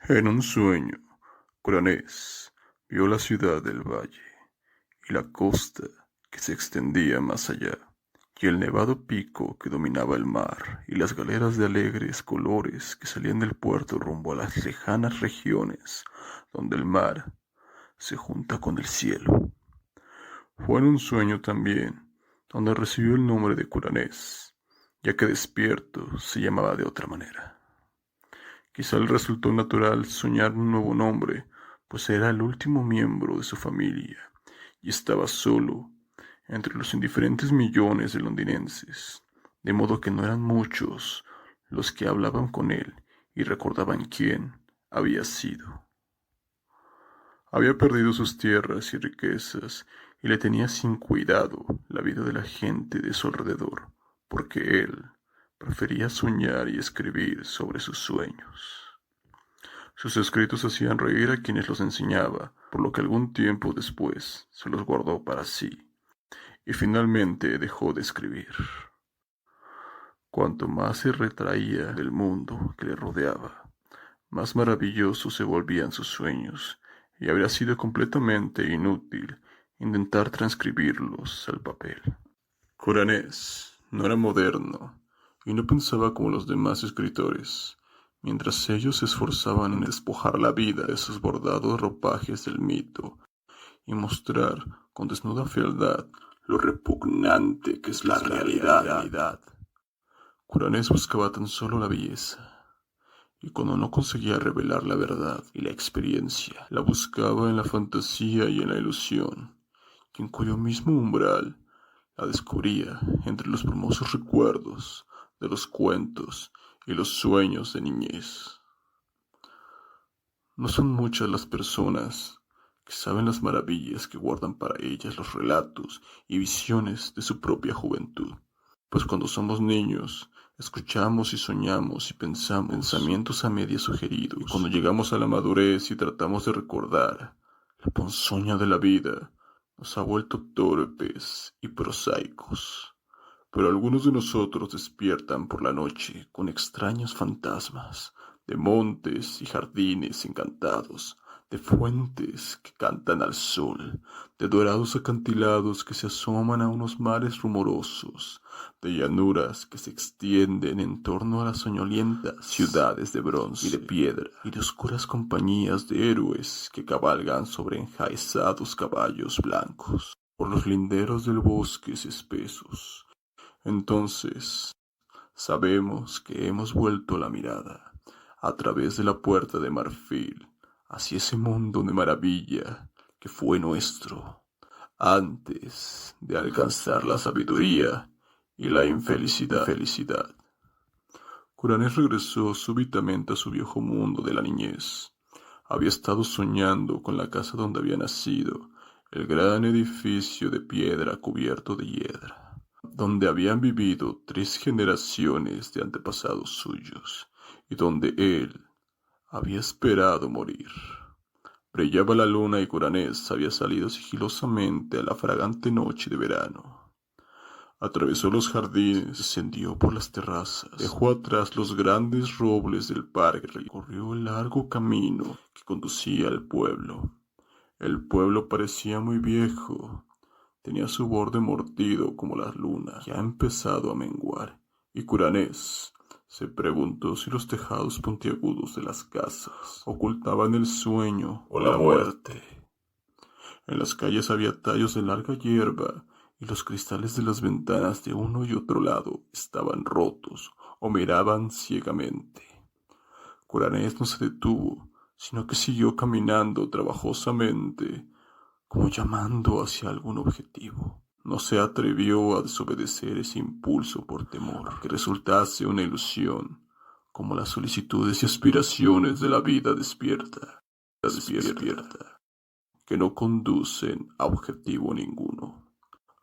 En un sueño, Curanés vio la ciudad del valle y la costa que se extendía más allá, y el nevado pico que dominaba el mar, y las galeras de alegres colores que salían del puerto rumbo a las lejanas regiones donde el mar se junta con el cielo. Fue en un sueño también donde recibió el nombre de Curanés, ya que despierto se llamaba de otra manera. Quizá le resultó natural soñar un nuevo nombre, pues era el último miembro de su familia y estaba solo entre los indiferentes millones de londinenses, de modo que no eran muchos los que hablaban con él y recordaban quién había sido. Había perdido sus tierras y riquezas y le tenía sin cuidado la vida de la gente de su alrededor, porque él prefería soñar y escribir sobre sus sueños. Sus escritos hacían reír a quienes los enseñaba, por lo que algún tiempo después se los guardó para sí, y finalmente dejó de escribir. Cuanto más se retraía del mundo que le rodeaba, más maravillosos se volvían sus sueños, y habría sido completamente inútil intentar transcribirlos al papel. Curanés no era moderno, y no pensaba como los demás escritores, mientras ellos se esforzaban en despojar la vida de sus bordados ropajes del mito y mostrar con desnuda fealdad lo repugnante que es la realidad. Curanés buscaba tan solo la belleza, y cuando no conseguía revelar la verdad y la experiencia, la buscaba en la fantasía y en la ilusión, y en cuyo mismo umbral la descubría entre los brumosos recuerdos de los cuentos y los sueños de niñez. No son muchas las personas que saben las maravillas que guardan para ellas los relatos y visiones de su propia juventud, pues cuando somos niños escuchamos y soñamos y pensamos pensamientos a medias sugeridos, y cuando llegamos a la madurez y tratamos de recordar, la ponzoña de la vida nos ha vuelto torpes y prosaicos. Pero algunos de nosotros despiertan por la noche con extraños fantasmas, de montes y jardines encantados, de fuentes que cantan al sol, de dorados acantilados que se asoman a unos mares rumorosos, de llanuras que se extienden en torno a las soñolientas ciudades de bronce y de piedra, y de oscuras compañías de héroes que cabalgan sobre enjaizados caballos blancos por los linderos del bosques espesos. Entonces, sabemos que hemos vuelto la mirada a través de la puerta de marfil hacia ese mundo de maravilla que fue nuestro antes de alcanzar la sabiduría y la infelicidad. Curanés regresó súbitamente a su viejo mundo de la niñez. Había estado soñando con la casa donde había nacido, el gran edificio de piedra cubierto de hiedra, donde habían vivido 3 generaciones de antepasados suyos, y donde él había esperado morir. Brillaba la luna y Curanés había salido sigilosamente a la fragante noche de verano. Atravesó los jardines, descendió por las terrazas, dejó atrás los grandes robles del parque y recorrió el largo camino que conducía al pueblo. El pueblo parecía muy viejo, tenía su borde mordido como la luna, que ha empezado a menguar, y Curanés se preguntó si los tejados puntiagudos de las casas ocultaban el sueño o la muerte. En las calles había tallos de larga hierba, y los cristales de las ventanas de uno y otro lado estaban rotos o miraban ciegamente. Curanés no se detuvo, sino que siguió caminando trabajosamente, como llamando hacia algún objetivo. No se atrevió a desobedecer ese impulso por temor que resultase una ilusión, como las solicitudes y aspiraciones de la vida despierta, que no conducen a objetivo ninguno.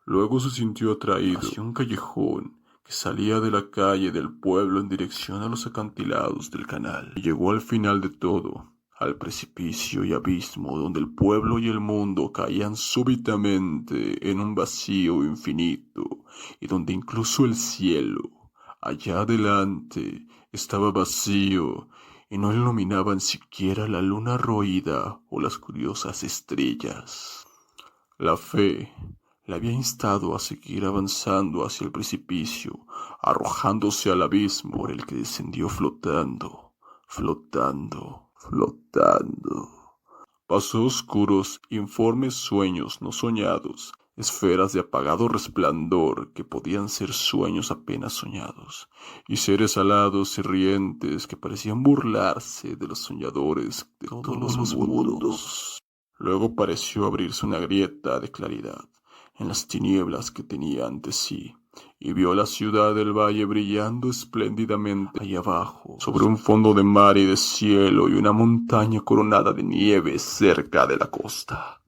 Luego se sintió atraído hacia un callejón que salía de la calle del pueblo en dirección a los acantilados del canal, y llegó al final de todo, al precipicio y abismo donde el pueblo y el mundo caían súbitamente en un vacío infinito, y donde incluso el cielo, allá adelante, estaba vacío y no iluminaban siquiera la luna roída o las curiosas estrellas. La fe le había instado a seguir avanzando hacia el precipicio, arrojándose al abismo por el que descendió flotando, flotando, flotando. Pasó oscuros, informes sueños no soñados, esferas de apagado resplandor que podían ser sueños apenas soñados, y seres alados y rientes que parecían burlarse de los soñadores de todos los mundos. Luego pareció abrirse una grieta de claridad en las tinieblas que tenía ante sí, y vio la ciudad del valle brillando espléndidamente allá abajo, sobre un fondo de mar y de cielo y una montaña coronada de nieve cerca de la costa.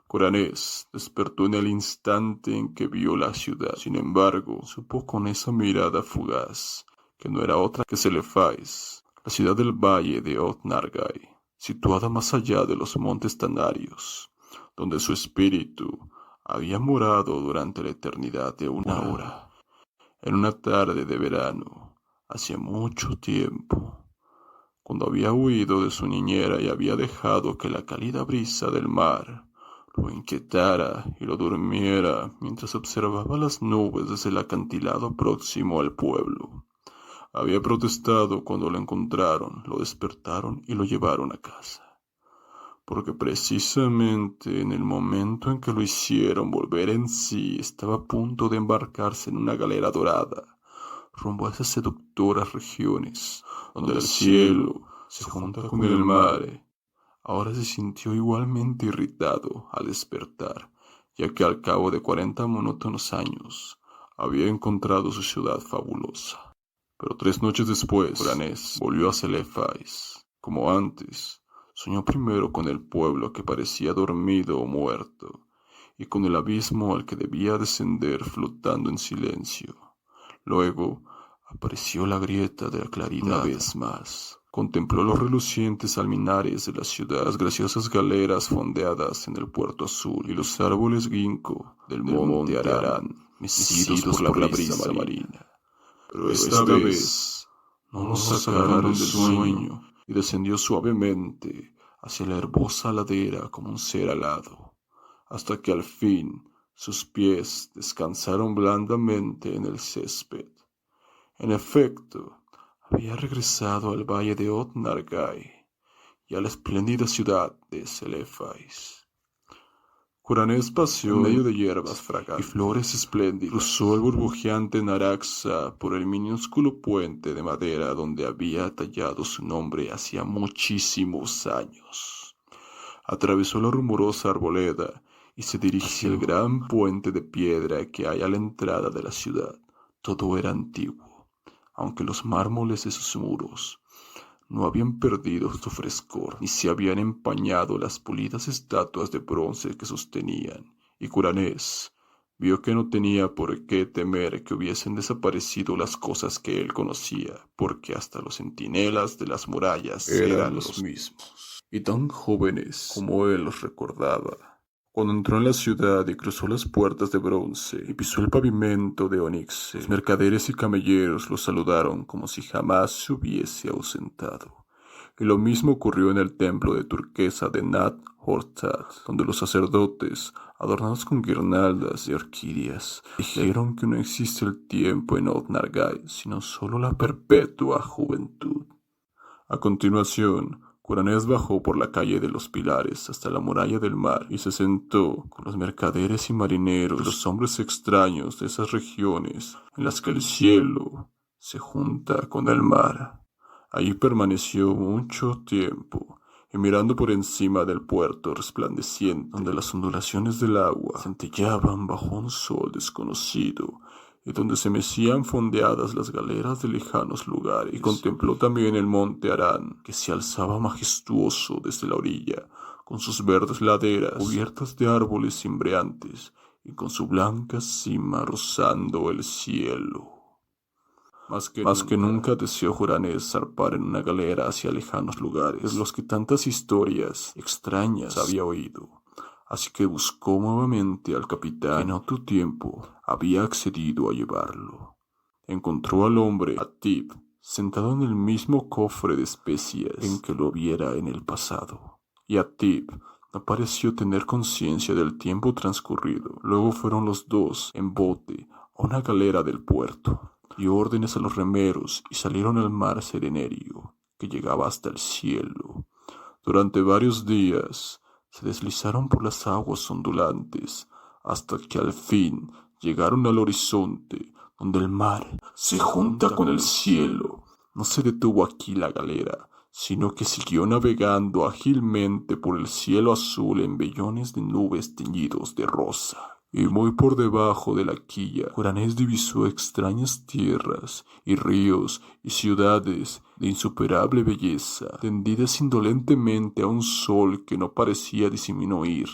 Curanés despertó en el instante en que vio la ciudad. Sin embargo, supo con esa mirada fugaz que no era otra que Celefais, la ciudad del valle de Oth-Nargai, situada más allá de los montes Tanarios, donde su espíritu había morado durante la eternidad de una hora, en una tarde de verano, hacía mucho tiempo, cuando había huido de su niñera y había dejado que la cálida brisa del mar lo inquietara y lo durmiera mientras observaba las nubes desde el acantilado próximo al pueblo. Había protestado cuando lo encontraron, lo despertaron y lo llevaron a casa, porque precisamente en el momento en que lo hicieron volver en sí, estaba a punto de embarcarse en una galera dorada, rumbo a esas seductoras regiones, donde el cielo se junta con el mar. Ahora se sintió igualmente irritado al despertar, ya que al cabo de 40 monótonos años había encontrado su ciudad fabulosa. Pero 3 noches después, Uranés volvió a Celefais. Como antes, soñó primero con el pueblo que parecía dormido o muerto, y con el abismo al que debía descender flotando en silencio. Luego apareció la grieta de la claridad una vez más. Contempló los relucientes alminares de la ciudad, las graciosas galeras fondeadas en el puerto azul y los árboles ginkgo del monte Arán, mecidos por la brisa marina. Pero esta vez no lo sacaron del sueño y descendió suavemente hacia la herbosa ladera como un ser alado, hasta que al fin sus pies descansaron blandamente en el césped. En efecto, había regresado al valle de Oth-Nargai y a la espléndida ciudad de Celefais. Curanés paseó en medio de hierbas fragantes y flores espléndidas, cruzó el burbujeante Naraxa por el minúsculo puente de madera donde había tallado su nombre hacía muchísimos años. Atravesó la rumorosa arboleda y se dirigió hacia el gran puente de piedra que hay a la entrada de la ciudad. Todo era antiguo, aunque los mármoles de sus muros no habían perdido su frescor, ni se habían empañado las pulidas estatuas de bronce que sostenían, y Curanés vio que no tenía por qué temer que hubiesen desaparecido las cosas que él conocía, porque hasta los centinelas de las murallas eran los mismos, y tan jóvenes como él los recordaba. Cuando entró en la ciudad y cruzó las puertas de bronce y pisó el pavimento de onix, los mercaderes y camelleros lo saludaron como si jamás se hubiese ausentado. Y lo mismo ocurrió en el templo de turquesa de Nat Hortat, donde los sacerdotes, adornados con guirnaldas de orquídeas, dijeron que no existe el tiempo en Oth-Nargai, sino solo la perpetua juventud. A continuación, Curanés bajó por la calle de los Pilares hasta la muralla del mar y se sentó con los mercaderes y marineros, los hombres extraños de esas regiones en las que el cielo se junta con el mar. Allí permaneció mucho tiempo, y mirando por encima del puerto resplandeciente, donde las ondulaciones del agua centelleaban bajo un sol desconocido, y donde se mecían fondeadas las galeras de lejanos lugares, y contempló también el monte Arán, que se alzaba majestuoso desde la orilla, con sus verdes laderas cubiertas de árboles cimbreantes, y con su blanca cima rozando el cielo. Más que nunca deseó Juranés zarpar en una galera hacia lejanos lugares, de los que tantas historias extrañas había oído. Así que buscó nuevamente al capitán, que en otro tiempo había accedido a llevarlo. Encontró al hombre Atib sentado en el mismo cofre de especias en que lo viera en el pasado. Y Atip no pareció tener conciencia del tiempo transcurrido. Luego fueron los dos en bote a una galera del puerto, dio órdenes a los remeros y salieron al mar Serenerio, que llegaba hasta el cielo. Durante varios días se deslizaron por las aguas ondulantes hasta que al fin llegaron al horizonte, donde el mar se junta con el cielo. No se detuvo aquí la galera, sino que siguió navegando ágilmente por el cielo azul en vellones de nubes teñidos de rosa. Y muy por debajo de la quilla, Curanés divisó extrañas tierras y ríos y ciudades de insuperable belleza, tendidas indolentemente a un sol que no parecía disminuir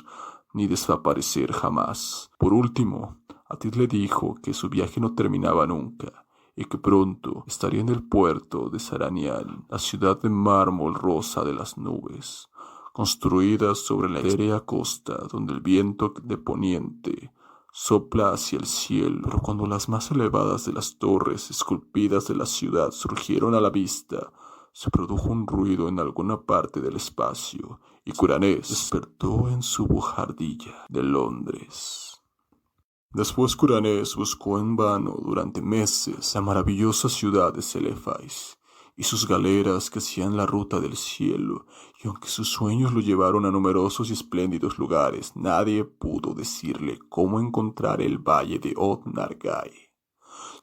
ni desaparecer jamás. Por último, Atit le dijo que su viaje no terminaba nunca y que pronto estaría en el puerto de Saranial, la ciudad de mármol rosa de las nubes, construida sobre la etérea costa donde el viento de poniente sopla hacia el cielo. Pero cuando las más elevadas de las torres esculpidas de la ciudad surgieron a la vista, se produjo un ruido en alguna parte del espacio y Curanés despertó en su bujardilla de Londres. Después Curanés buscó en vano durante meses la maravillosa ciudad de Celefais y sus galeras que hacían la ruta del cielo, y aunque sus sueños lo llevaron a numerosos y espléndidos lugares, nadie pudo decirle cómo encontrar el valle de Oth-Nargai,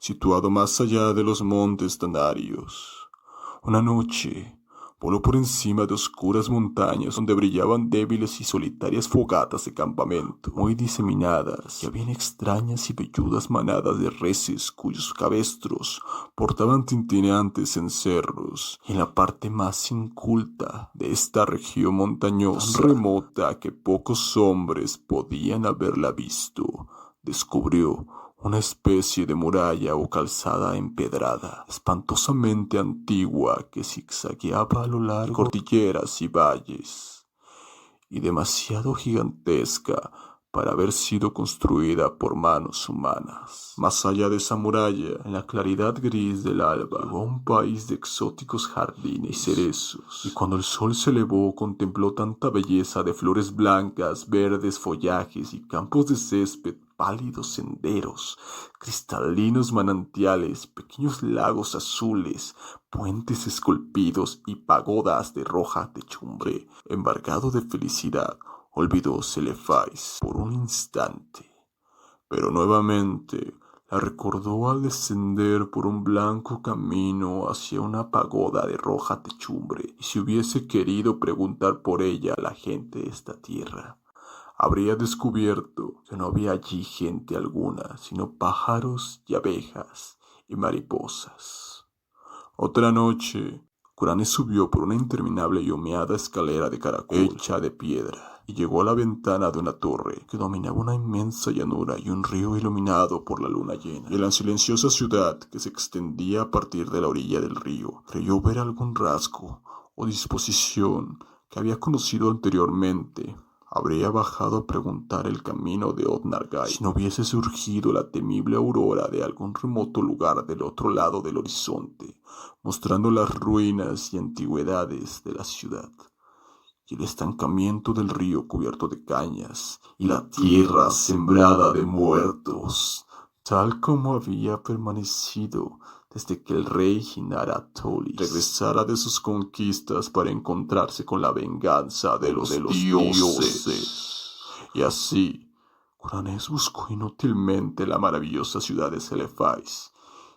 situado más allá de los montes Danarios. Una noche voló por encima de oscuras montañas donde brillaban débiles y solitarias fogatas de campamento, muy diseminadas, y habían extrañas y velludas manadas de reses cuyos cabestros portaban tintineantes cencerros. Y en la parte más inculta de esta región montañosa, tan remota que pocos hombres podían haberla visto, descubrió una especie de muralla o calzada empedrada, espantosamente antigua, que zigzagueaba a lo largo de cordilleras y valles, y demasiado gigantesca para haber sido construida por manos humanas. Más allá de esa muralla, en la claridad gris del alba, llegó un país de exóticos jardines y cerezos, y cuando el sol se elevó contempló tanta belleza de flores blancas, verdes follajes y campos de césped, pálidos senderos, cristalinos manantiales, pequeños lagos azules, puentes esculpidos y pagodas de roja techumbre. Embargado de felicidad, olvidó Celefais por un instante, pero nuevamente la recordó al descender por un blanco camino hacia una pagoda de roja techumbre, y si hubiese querido preguntar por ella a la gente de esta tierra, habría descubierto que no había allí gente alguna, sino pájaros y abejas y mariposas. Otra noche, Curanés subió por una interminable y humeada escalera de caracol hecha de piedra y llegó a la ventana de una torre que dominaba una inmensa llanura y un río iluminado por la luna llena. Y en la silenciosa ciudad que se extendía a partir de la orilla del río, creyó ver algún rasgo o disposición que había conocido anteriormente. Habría bajado a preguntar el camino de Oth-Nargai si no hubiese surgido la temible aurora de algún remoto lugar del otro lado del horizonte, mostrando las ruinas y antigüedades de la ciudad, y el estancamiento del río cubierto de cañas, y la tierra sembrada de muertos, tal como había permanecido desde que el rey Hinara-Tolis regresara de sus conquistas para encontrarse con la venganza de los dioses. Y así, Curanés buscó inútilmente la maravillosa ciudad de Celefais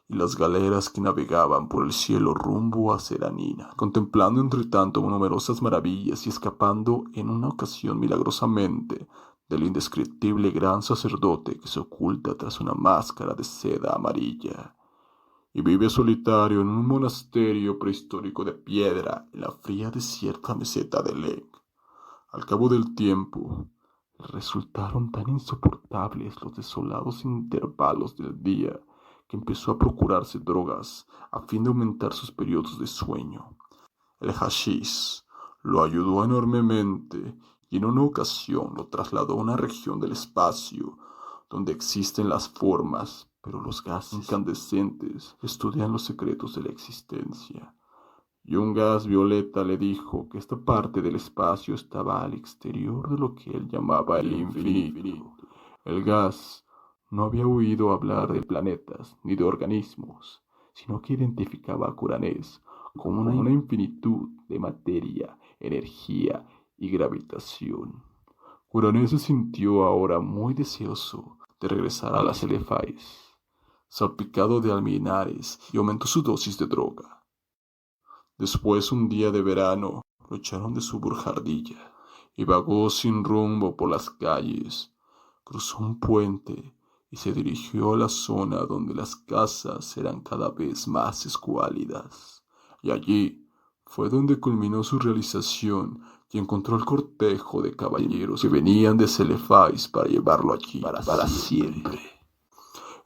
y las galeras que navegaban por el cielo rumbo a Seranina, contemplando entre tanto numerosas maravillas y escapando en una ocasión milagrosamente del indescriptible gran sacerdote que se oculta tras una máscara de seda amarilla y vive solitario en un monasterio prehistórico de piedra en la fría desierta meseta de Lek. Al cabo del tiempo, le resultaron tan insoportables los desolados intervalos del día que empezó a procurarse drogas a fin de aumentar sus periodos de sueño. El hashish lo ayudó enormemente y en una ocasión lo trasladó a una región del espacio donde existen las formas pero los gases incandescentes estudian los secretos de la existencia. Y un gas violeta le dijo que esta parte del espacio estaba al exterior de lo que él llamaba el infinito. El gas no había oído hablar de planetas ni de organismos, sino que identificaba a Curanés como una infinitud de materia, energía y gravitación. Curanés se sintió ahora muy deseoso de regresar a las Celefais, salpicado de alminares, y aumentó su dosis de droga. Después, un día de verano, lo echaron de su buhardilla y vagó sin rumbo por las calles. Cruzó un puente y se dirigió a la zona donde las casas eran cada vez más escuálidas. Y allí fue donde culminó su realización y encontró el cortejo de caballeros que venían de Celefais para llevarlo allí para siempre.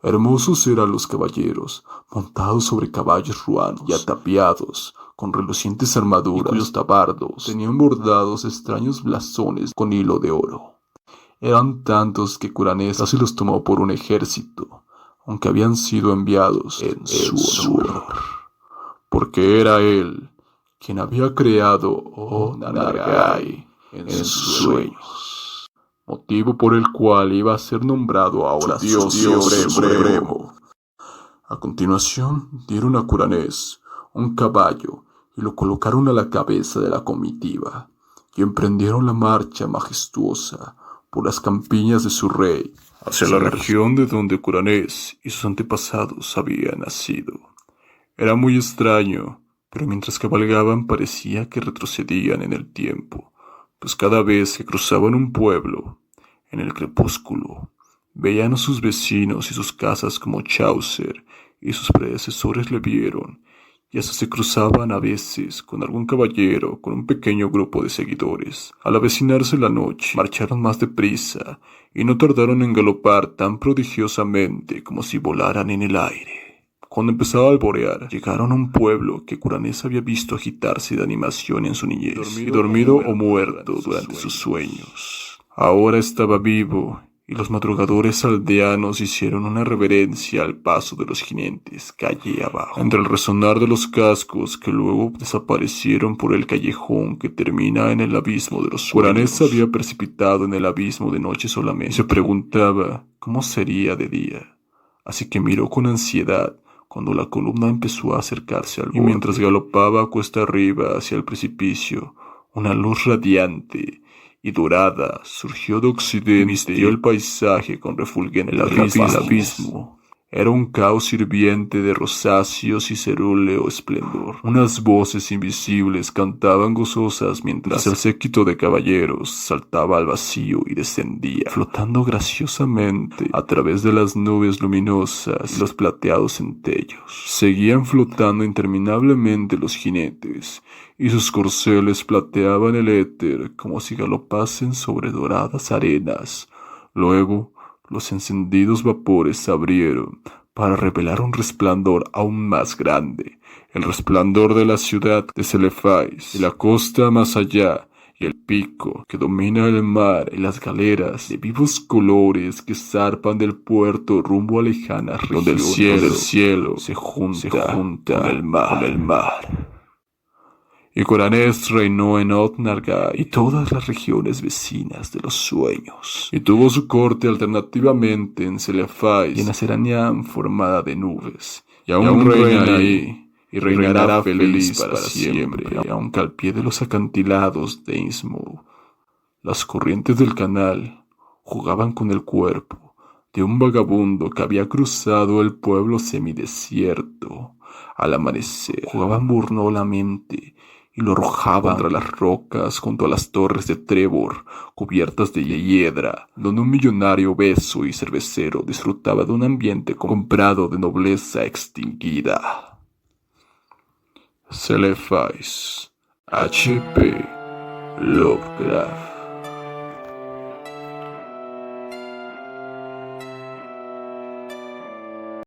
Hermosos eran los caballeros, montados sobre caballos ruanos y ataviados con relucientes armaduras, y cuyos tabardos tenían bordados extraños blasones con hilo de oro. Eran tantos que Curanés casi los tomó por un ejército, aunque habían sido enviados en su honor, porque era él quien había creado Oth-Nargai en sus sueños, motivo por el cual iba a ser nombrado ahora Dios Supremo. A continuación dieron a Curanés un caballo y lo colocaron a la cabeza de la comitiva, y emprendieron la marcha majestuosa por las campiñas de su rey, hacia la región de donde Curanés y sus antepasados habían nacido. Era muy extraño, pero mientras cabalgaban parecía que retrocedían en el tiempo, pues cada vez que cruzaban un pueblo, en el crepúsculo, veían a sus vecinos y sus casas como Chaucer y sus predecesores le vieron, y hasta se cruzaban a veces con algún caballero con un pequeño grupo de seguidores. Al avecinarse la noche, marcharon más deprisa y no tardaron en galopar tan prodigiosamente como si volaran en el aire. Cuando empezaba a alborear, llegaron a un pueblo que Curanés había visto agitarse de animación en su niñez, y dormido o muerto durante sus sueños. Ahora estaba vivo, y los madrugadores aldeanos hicieron una reverencia al paso de los jinetes calle abajo. Entre el resonar de los cascos que luego desaparecieron por el callejón que termina en el abismo de los sueños, Curanés se había precipitado en el abismo de noche solamente. Se preguntaba cómo sería de día, así que miró con ansiedad cuando la columna empezó a acercarse al borde, y mientras galopaba cuesta arriba hacia el precipicio, una luz radiante y dorada surgió de occidente y mistió el paisaje con refulgente. El abismo era un caos hirviente de rosáceos y cerúleo esplendor. Unas voces invisibles cantaban gozosas mientras el séquito de caballeros saltaba al vacío y descendía, flotando graciosamente a través de las nubes luminosas y los plateados centellos. Seguían flotando interminablemente los jinetes, y sus corceles plateaban el éter como si galopasen sobre doradas arenas. Luego, los encendidos vapores se abrieron para revelar un resplandor aún más grande, el resplandor de la ciudad de Celefais, y la costa más allá, y el pico que domina el mar, y las galeras de vivos colores que zarpan del puerto rumbo a lejanas regiones, donde el cielo se junta con el mar. Y Curanés reinó en Oth-Nargai y todas las regiones vecinas de los sueños, y tuvo su corte alternativamente en Celefais y en Aseraniam formada de nubes, y aún reina ahí, y reinará feliz para siempre, aunque al pie de los acantilados de Innsmouth, las corrientes del canal jugaban con el cuerpo de un vagabundo que había cruzado el pueblo semidesierto. Al amanecer, jugaban burlonamente y lo arrojaban contra las rocas junto a las torres de Trevor, cubiertas de hiedra, donde un millonario obeso y cervecero disfrutaba de un ambiente comprado de nobleza extinguida. Celefais, H.P. Lovecraft.